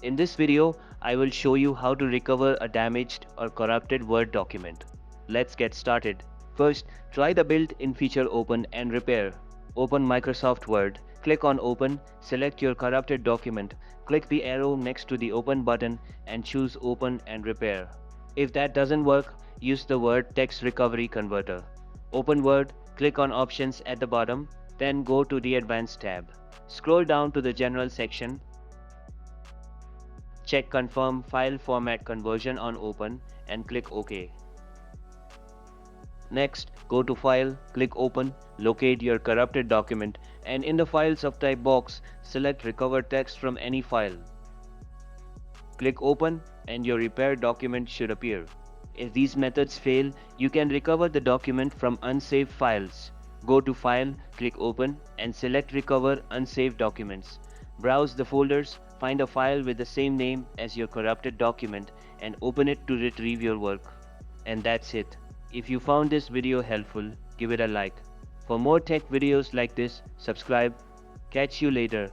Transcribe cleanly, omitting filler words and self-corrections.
In this video, I will show you how to recover a damaged or corrupted Word document. Let's get started. First, try the built-in feature Open and Repair. Open Microsoft Word, click on Open, select your corrupted document, click the arrow next to the Open button and choose Open and Repair. If that doesn't work, use the Word Text Recovery Converter. Open Word, click on Options at the bottom, then go to the Advanced tab. Scroll down to the General section. Check Confirm File Format Conversion on Open and click OK. Next, go to File, click Open, locate your corrupted document, and in the Files subtype box, select Recover Text from any file. Click Open and your repaired document should appear. If these methods fail, you can recover the document from unsaved files. Go to File, click Open, and select Recover Unsaved Documents. Browse the folders, find a file with the same name as your corrupted document, and open it to retrieve your work. And that's it. If you found this video helpful, give it a like. For more tech videos like this, subscribe. Catch you later.